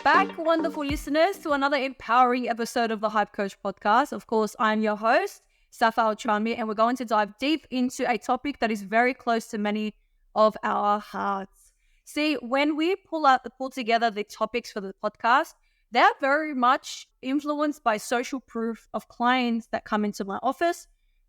back, wonderful listeners, to another empowering episode of the Hype Coach podcast. Of course, I'm your host, Safa Al Chami, and we're going to dive deep into a topic that is very close to many of our hearts. See, when we pull together the topics for the podcast, they're very much influenced by social proof of clients that come into my office,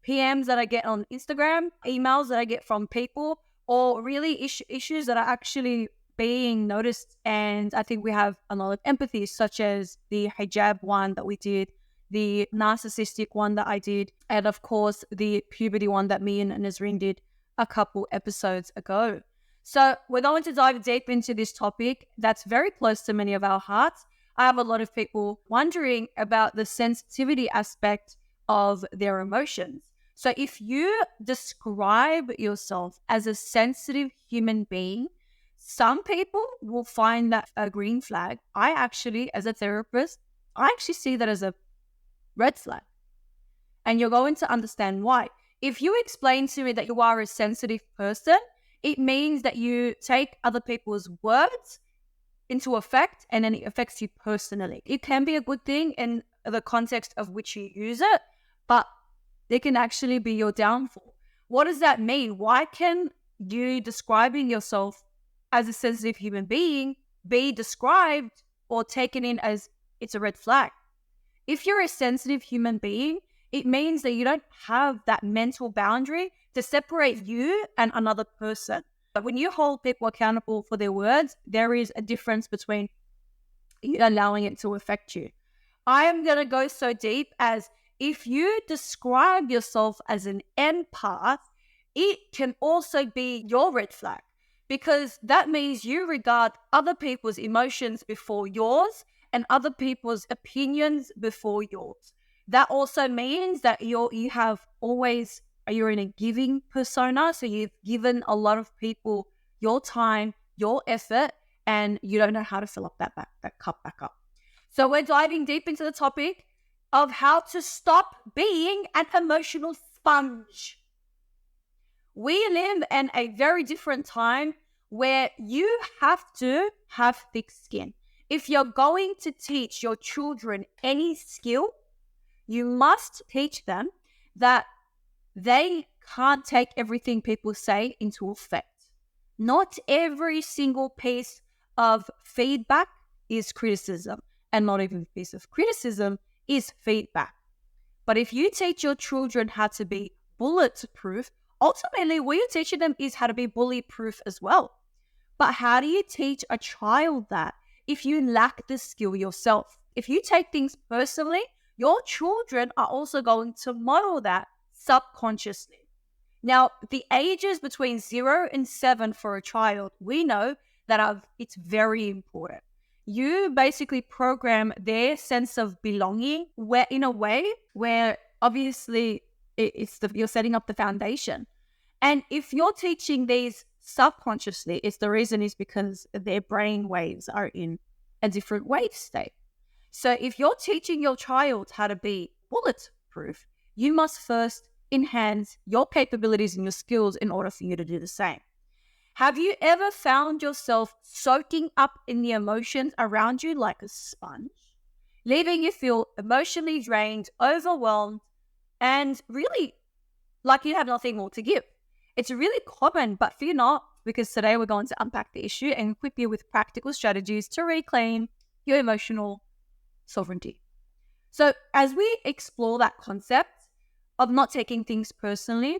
PMs that I get on Instagram, emails that I get from people, or really issues that are actually being noticed. And I think we have a lot of empathy, such as the hijab one that we did, the narcissistic one that I did, and of course the puberty one that me and Nazreen did a couple episodes ago. So we're going to dive deep into this topic that's very close to many of our hearts. I have a lot of people wondering about the sensitivity aspect of their emotions. So if you describe yourself as a sensitive human being, some people will find that a green flag. I actually, as a therapist, I actually see that as a red flag. And you're going to understand why. If you explain to me that you are a sensitive person, it means that you take other people's words into effect and then it affects you personally. It can be a good thing in the context of which you use it, but it can actually be your downfall. What does that mean? Why can you describing yourself as a sensitive human being be described or taken in as it's a red flag? If you're a sensitive human being, it means that you don't have that mental boundary to separate you and another person. But when you hold people accountable for their words, there is a difference between allowing it to affect you. I am going to go so deep as if you describe yourself as an empath, it can also be your red flag, because that means you regard other people's emotions before yours and other people's opinions before yours. That also means that you're in a giving persona. So you've given a lot of people your time, your effort, and you don't know how to fill up that cup back up. So we're diving deep into the topic of how to stop being an emotional sponge. We live in a very different time where you have to have thick skin. If you're going to teach your children any skill, you must teach them that they can't take everything people say into effect. Not every single piece of feedback is criticism, and not every piece of criticism is feedback. But if you teach your children how to be bulletproof, ultimately what you're teaching them is how to be bully-proof as well. But how do you teach a child that if you lack the skill yourself? If you take things personally, your children are also going to model that subconsciously. Now, the ages between 0 and 7 for a child, we know that it's very important. You basically program their sense of belonging in a way where obviously you're setting up the foundation. And if you're teaching these subconsciously, the reason is because their brain waves are in a different wave state. So if you're teaching your child how to be bulletproof, you must first enhance your capabilities and your skills in order for you to do the same. Have you ever found yourself soaking up in the emotions around you like a sponge, leaving you feel emotionally drained, overwhelmed, and really like you have nothing more to give? It's really common, but fear not, because today we're going to unpack the issue and equip you with practical strategies to reclaim your emotional sovereignty. So as we explore that concept of not taking things personally,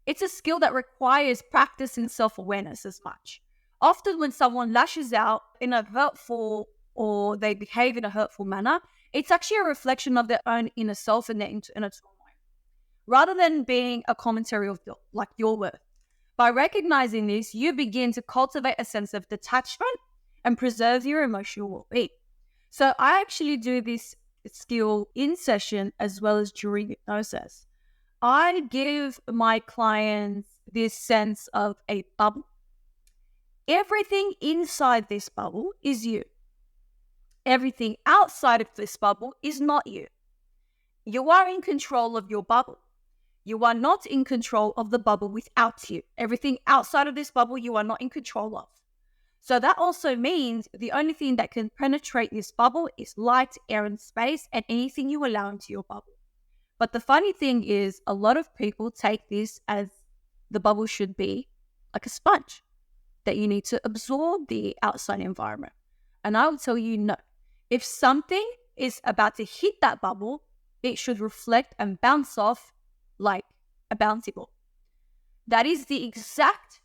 it's a skill that requires practice and self-awareness as much. Often when someone lashes out in a hurtful or they behave in a hurtful manner, it's actually a reflection of their own inner self and their inner turmoil, rather than being a commentary of your worth. By recognizing this, you begin to cultivate a sense of detachment and preserve your emotional well-being. So I actually do this skill in session as well as during hypnosis. I give my clients this sense of a bubble. Everything inside this bubble is you. Everything outside of this bubble is not you. You are in control of your bubble. You are not in control of the bubble without you. Everything outside of this bubble, you are not in control of. So that also means the only thing that can penetrate this bubble is light, air, and space, and anything you allow into your bubble. But the funny thing is, a lot of people take this as the bubble should be like a sponge, that you need to absorb the outside environment. And I will tell you, no. If something is about to hit that bubble, it should reflect and bounce off like a bouncy ball. That is the exact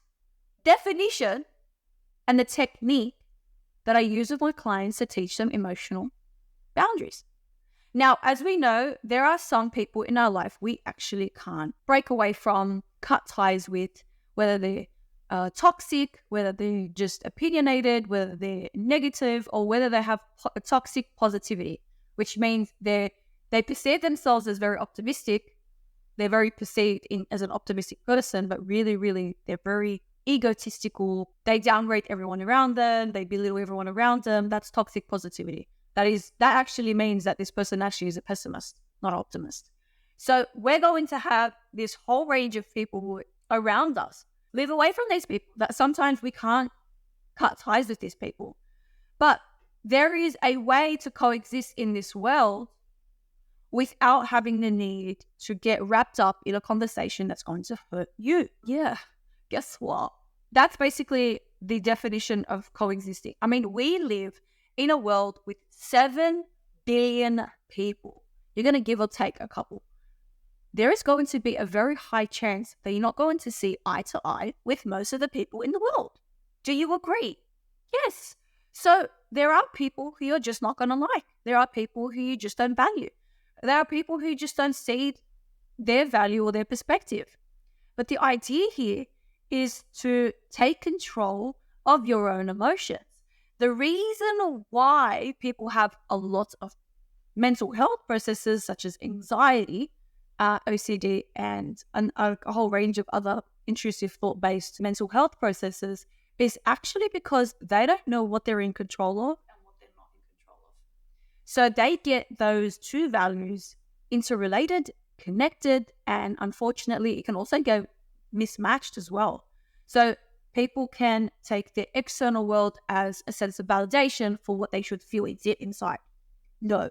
definition and the technique that I use with my clients to teach them emotional boundaries. Now, as we know, there are some people in our life we actually can't break away from, cut ties with, whether they're toxic, whether they're just opinionated, whether they're negative, or whether they have toxic positivity, which means they perceive themselves as very optimistic. They're very perceived as an optimistic person, but really, they're very egotistical. They downgrade everyone around them. They belittle everyone around them. That's toxic positivity. That actually means that this person actually is a pessimist, not optimist. So we're going to have this whole range of people around us. Live away from these people. That sometimes we can't cut ties with these people. But there is a way to coexist in this world without having the need to get wrapped up in a conversation that's going to hurt you. Yeah, guess what? That's basically the definition of coexisting. I mean, we live in a world with 7 billion people. You're going to give or take a couple. There is going to be a very high chance that you're not going to see eye to eye with most of the people in the world. Do you agree? Yes. So there are people who you're just not going to like. There are people who you just don't value. There are people who just don't see their value or their perspective. But the idea here is to take control of your own emotions. The reason why people have a lot of mental health processes such as anxiety, OCD, and a whole range of other intrusive thought-based mental health processes is actually because they don't know what they're in control of and what they're not in control of. So they get those two values interrelated, connected, and unfortunately, it can also get mismatched as well. So people can take the external world as a sense of validation for what they should feel inside. No.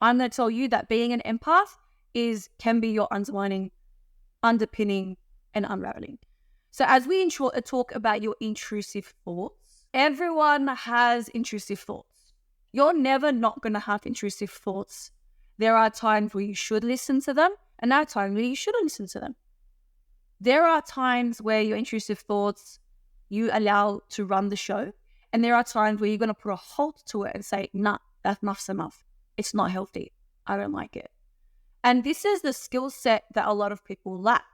I'm going to tell you that being an empath can be your underpinning, and unraveling. So as we talk about your intrusive thoughts, everyone has intrusive thoughts. You're never not going to have intrusive thoughts. There are times where you should listen to them, and there are times where you shouldn't listen to them. There are times where your intrusive thoughts you allow to run the show, and there are times where you're going to put a halt to it and say, nah, that's enough's enough. It's not healthy. I don't like it. And this is the skill set that a lot of people lack.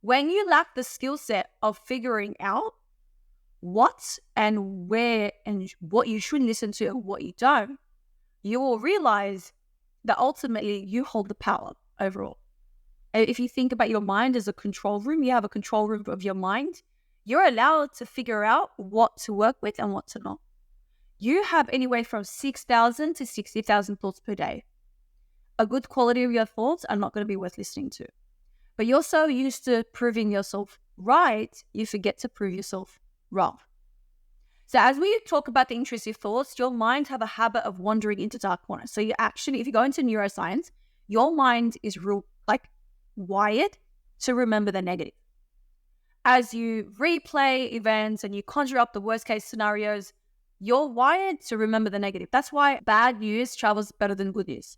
When you lack the skill set of figuring out what and where and what you should listen to and what you don't, you will realize that ultimately you hold the power overall. If you think about your mind as a control room, you have a control room of your mind. You're allowed to figure out what to work with and what to not. You have anywhere from 6,000 to 60,000 thoughts per day. A good quality of your thoughts are not going to be worth listening to. But you're so used to proving yourself right, you forget to prove yourself wrong. So as we talk about the intrusive thoughts, your mind have a habit of wandering into dark corners. So you actually, if you go into neuroscience, your mind is wired to remember the negative. As you replay events and you conjure up the worst case scenarios, you're wired to remember the negative. That's why bad news travels better than good news.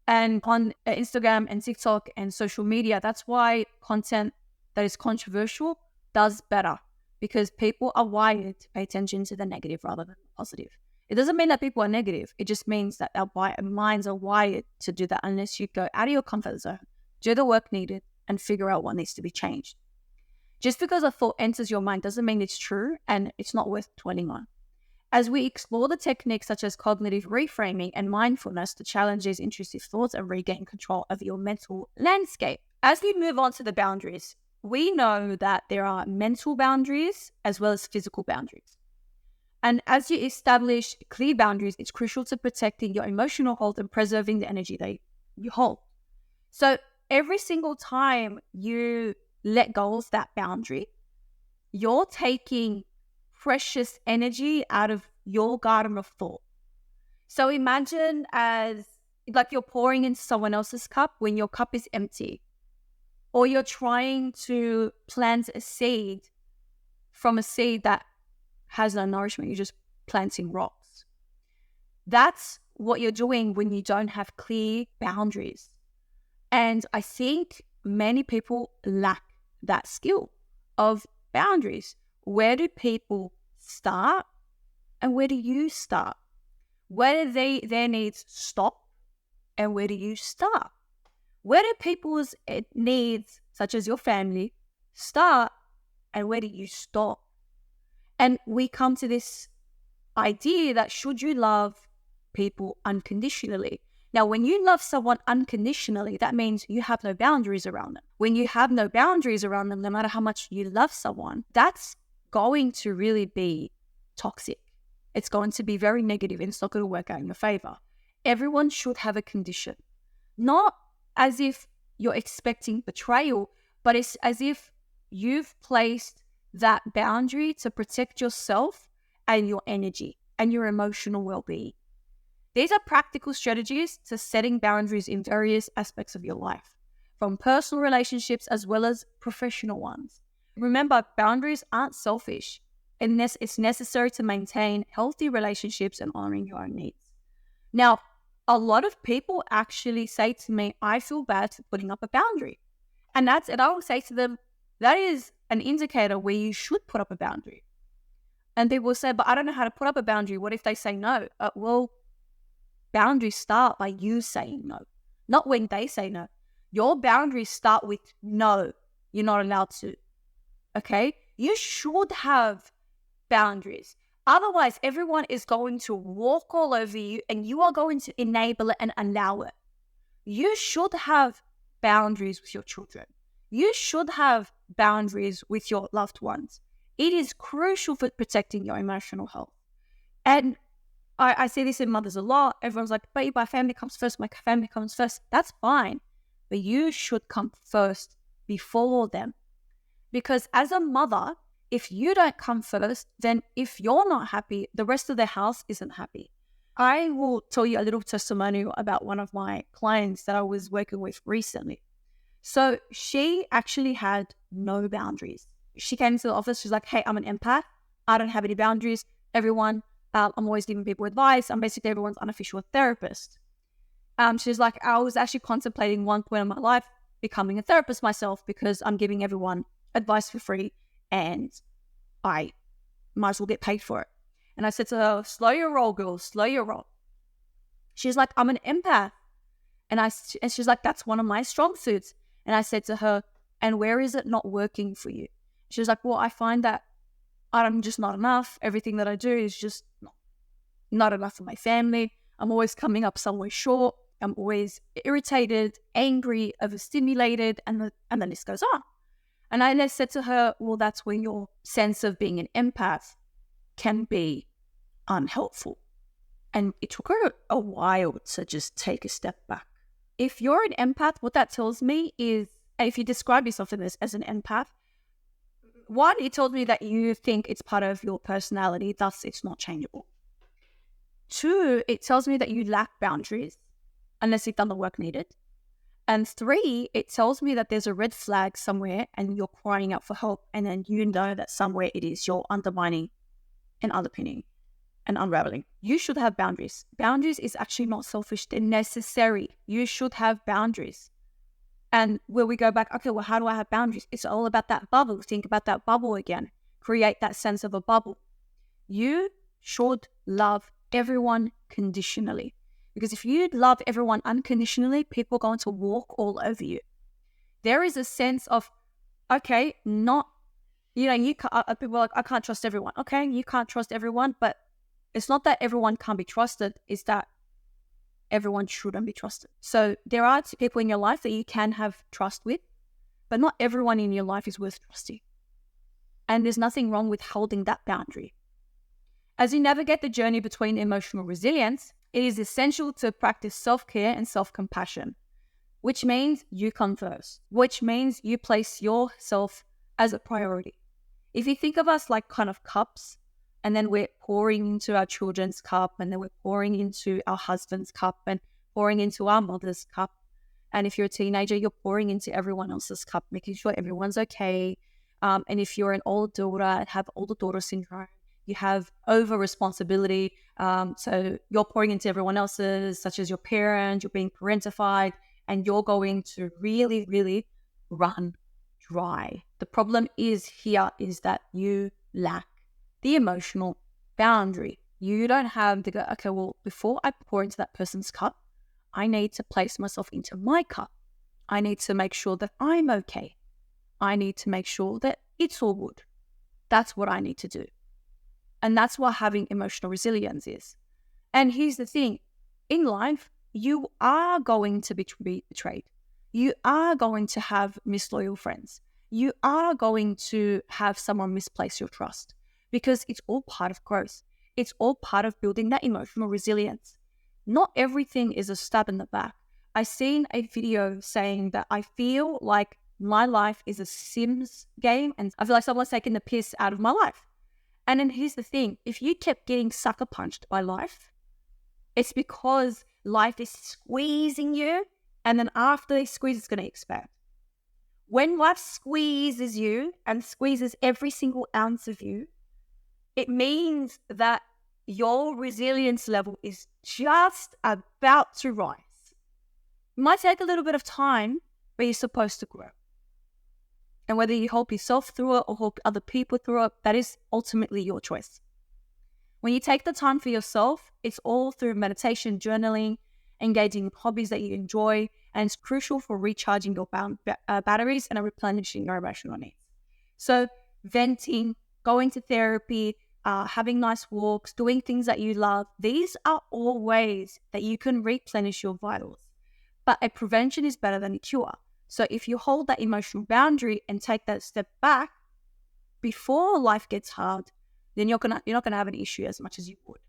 And on Instagram and TikTok and social media, that's why content that is controversial does better, because people are wired to pay attention to the negative rather than the positive. It doesn't mean that people are negative. It just means that our minds are wired to do that unless you go out of your comfort zone, do the work needed, and figure out what needs to be changed. Just because a thought enters your mind doesn't mean it's true and it's not worth dwelling on. As we explore the techniques such as cognitive reframing and mindfulness to challenge these intrusive thoughts and regain control of your mental landscape. As we move on to the boundaries, we know that there are mental boundaries as well as physical boundaries. And as you establish clear boundaries, it's crucial to protecting your emotional health and preserving the energy that you hold. So every single time you let go of that boundary, you're taking precious energy out of your garden of thought. So imagine as like you're pouring into someone else's cup when your cup is empty, or you're trying to plant a seed from a seed that has no nourishment. You're just planting rocks. That's what you're doing when you don't have clear boundaries. And I think many people lack that skill of boundaries. Where do people start and where do you start? Where do their needs stop and where do you start? Where do people's needs, such as your family, start and where do you stop? And we come to this idea that should you love people unconditionally? Now, when you love someone unconditionally, that means you have no boundaries around them. When you have no boundaries around them, no matter how much you love someone, that's going to really be toxic. It's going to be very negative and it's not going to work out in your favor. Everyone should have a condition. Not as if you're expecting betrayal, but it's as if you've placed that boundary to protect yourself and your energy and your emotional well-being. These are practical strategies to setting boundaries in various aspects of your life, from personal relationships as well as professional ones. Remember, boundaries aren't selfish, and it's necessary to maintain healthy relationships and honoring your own needs. Now, a lot of people actually say to me, I feel bad for putting up a boundary. And I will say to them, that is an indicator where you should put up a boundary. And people will say, but I don't know how to put up a boundary. What if they say no? Well, boundaries start by you saying no, not when they say no. Your boundaries start with no, you're not allowed to. Okay? You should have boundaries. Otherwise, everyone is going to walk all over you and you are going to enable it and allow it. You should have boundaries with your children. You should have boundaries with your loved ones. It is crucial for protecting your emotional health. And I see this in mothers a lot. Everyone's like, but my family comes first, my family comes first. That's fine. But you should come first before them. Because as a mother, if you don't come first, then if you're not happy, the rest of the house isn't happy. I will tell you a little testimonial about one of my clients that I was working with recently. So she actually had no boundaries. She came to the office. She's like, hey, I'm an empath. I don't have any boundaries. Everyone, I'm always giving people advice. I'm basically everyone's unofficial therapist. She's like, I was actually contemplating one point in my life becoming a therapist myself because I'm giving everyone advice for free and I might as well get paid for it. And I said to her, slow your roll, girl, slow your roll. She's like, I'm an empath. And she's like, that's one of my strong suits. And I said to her, and where is it not working for you? She was like, well, I find that I'm just not enough. Everything that I do is just not enough for my family. I'm always coming up somewhere short. I'm always irritated, angry, overstimulated, and the list goes on. And I said to her, well, that's where your sense of being an empath can be unhelpful. And it took her a while to just take a step back. If you're an empath, what that tells me is, if you describe yourself as an empath, one, it told me that you think it's part of your personality, thus it's not changeable. Two, it tells me that you lack boundaries unless you've done the work needed. And three, it tells me that there's a red flag somewhere and you're crying out for help, and then you know that somewhere it is you're undermining and underpinning and unraveling. You should have boundaries. Boundaries is actually not selfish. They're necessary. You should have boundaries. And where we go back, okay, well, how do I have boundaries? It's all about that bubble. Think about that bubble again. Create that sense of a bubble. You should love everyone conditionally. Because if you love everyone unconditionally, people are going to walk all over you. There is a sense of, okay, not, people are like, I can't trust everyone. Okay, you can't trust everyone, but it's not that everyone can't be trusted. It's that everyone shouldn't be trusted. So there are people in your life that you can have trust with, but not everyone in your life is worth trusting. And there's nothing wrong with holding that boundary. As you navigate the journey between emotional resilience, it is essential to practice self-care and self-compassion, which means you come first, which means you place yourself as a priority. If you think of us like kind of cups, And then we're pouring into our children's cup, and then we're pouring into our husband's cup and pouring into our mother's cup. And if you're a teenager, you're pouring into everyone else's cup, making sure everyone's okay. And if you're an older daughter and have older daughter syndrome, you have over responsibility. So you're pouring into everyone else's, such as your parents, you're being parentified, and you're going to really, really run dry. The problem is that you lack the emotional boundary. You don't have to go, okay, well, before I pour into that person's cup, I need to place myself into my cup. I need to make sure that I'm okay. I need to make sure that it's all good. That's what I need to do. And that's what having emotional resilience is. And here's the thing. In life, you are going to be betrayed. You are going to have misloyal friends. You are going to have someone misplace your trust, because it's all part of growth. It's all part of building that emotional resilience. Not everything is a stab in the back. I seen a video saying that I feel like my life is a Sims game, and I feel like someone's taking the piss out of my life. And then here's the thing. If you kept getting sucker punched by life, it's because life is squeezing you, and then after they squeeze, it's going to expand. When life squeezes you and squeezes every single ounce of you, it means that your resilience level is just about to rise. It might take a little bit of time, but you're supposed to grow. And whether you help yourself through it or help other people through it, that is ultimately your choice. When you take the time for yourself, it's all through meditation, journaling, engaging in hobbies that you enjoy, and it's crucial for recharging your batteries and replenishing your emotional needs. So venting, going to therapy, having nice walks, doing things that you love, these are all ways that you can replenish your vitals. But a prevention is better than a cure. So if you hold that emotional boundary and take that step back before life gets hard, then you're not gonna have an issue as much as you would.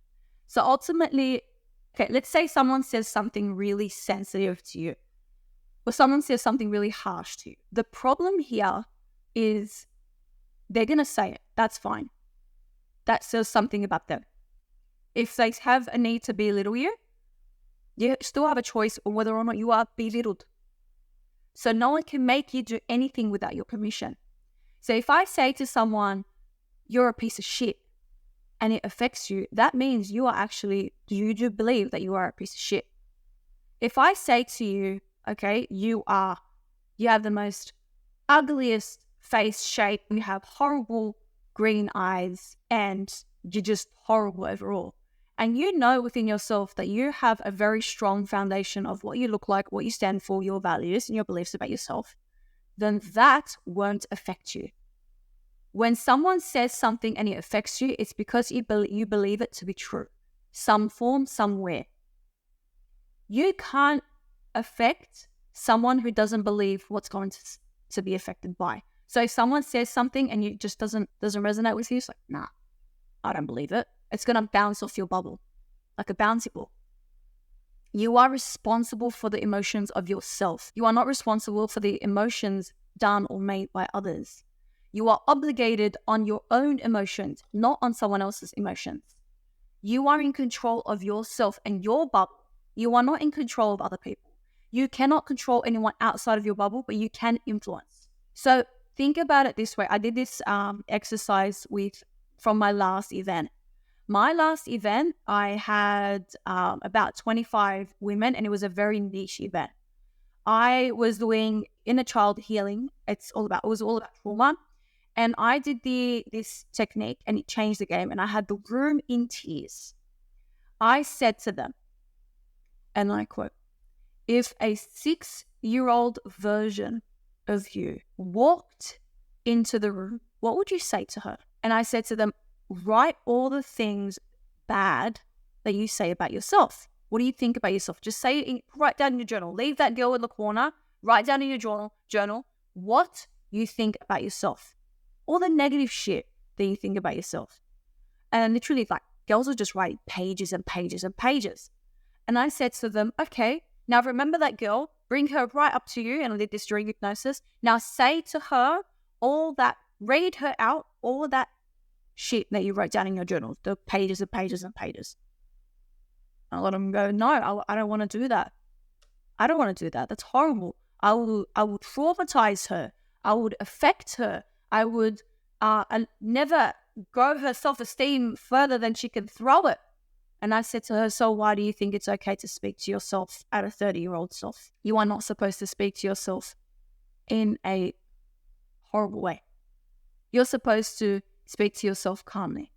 So ultimately, okay, let's say someone says something really sensitive to you, or someone says something really harsh to you. The problem here is they're gonna say it. That's fine. That says something about them. If they have a need to belittle you, you still have a choice on whether or not you are belittled. So no one can make you do anything without your permission. So if I say to someone, you're a piece of shit, and it affects you, that means you do believe that you are a piece of shit. If I say to you, okay, you have the most ugliest face shape, you have horrible green eyes, and you're just horrible overall, and you know within yourself that you have a very strong foundation of what you look like, what you stand for, your values and your beliefs about yourself, then that won't affect you. When someone says something and it affects you, it's because you believe it to be true. Some form, somewhere. You can't affect someone who doesn't believe what's going to be affected by. So if someone says something and it just doesn't resonate with you, it's like, nah, I don't believe it. It's going to bounce off your bubble like a bouncy ball. You are responsible for the emotions of yourself. You are not responsible for the emotions done or made by others. You are obligated on your own emotions, not on someone else's emotions. You are in control of yourself and your bubble. You are not in control of other people. You cannot control anyone outside of your bubble, but you can influence. So think about it this way. I did this exercise from my last event. My last event, I had about 25 women, and it was a very niche event. I was doing inner child healing. It was all about trauma. And I did this technique, and it changed the game. And I had the room in tears. I said to them, and I quote, if a 6-year-old version of you walked into the room, what would you say to her? And I said to them, write all the things bad that you say about yourself. What do you think about yourself? Just say it, write down in your journal. Leave that girl in the corner. Write down in your journal what you think about yourself. All the negative shit that you think about yourself. And literally, like, girls are just writing pages and pages and pages. And I said to them, okay, now remember that girl, bring her right up to you, and I did this during hypnosis. Now say to her read her out all that shit that you wrote down in your journal, the pages and pages and pages. And a lot of them go, no, I don't want to do that. I don't want to do that. That's horrible. I would traumatize her. I would affect her. I would never grow her self-esteem further than she can throw it. And I said to her, so why do you think it's okay to speak to yourself at a 30-year-old self? You are not supposed to speak to yourself in a horrible way. You're supposed to speak to yourself calmly.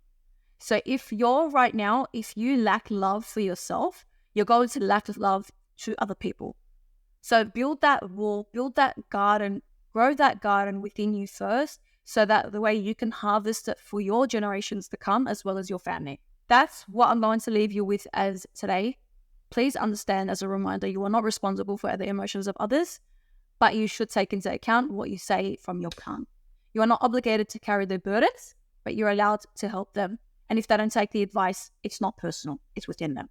So if you lack love for yourself, you're going to lack love to other people. So build that wall, build that garden, grow that garden within you first, so that the way you can harvest it for your generations to come, as well as your family. That's what I'm going to leave you with as today. Please understand, as a reminder, you are not responsible for the emotions of others, but you should take into account what you say from your tongue. You are not obligated to carry their burdens, but you're allowed to help them. And if they don't take the advice, it's not personal, it's within them.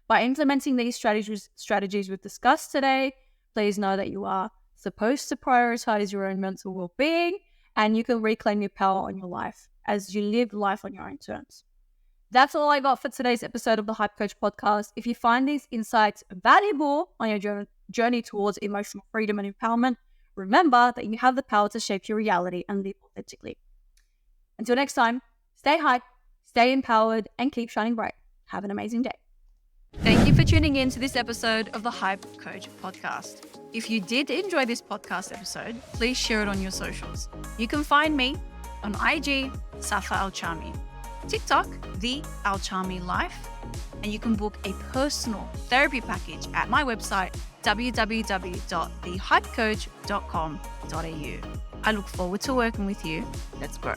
By implementing these strategies we've discussed today, please know that you are supposed to prioritize your own mental well-being, and you can reclaim your power on your life as you live life on your own terms. That's all I got for today's episode of the Hype Coach podcast. If you find these insights valuable on your journey towards emotional freedom and empowerment, remember that you have the power to shape your reality and live authentically. Until next time, stay hype, stay empowered, and keep shining bright. Have an amazing day. Thank you for tuning in to this episode of the Hype Coach podcast. If you did enjoy this podcast episode, please share it on your socials. You can find me on IG, Safa Al Chami, TikTok, The Al Chami Life, and you can book a personal therapy package at my website, www.thehypecoach.com.au. I look forward to working with you. Let's grow.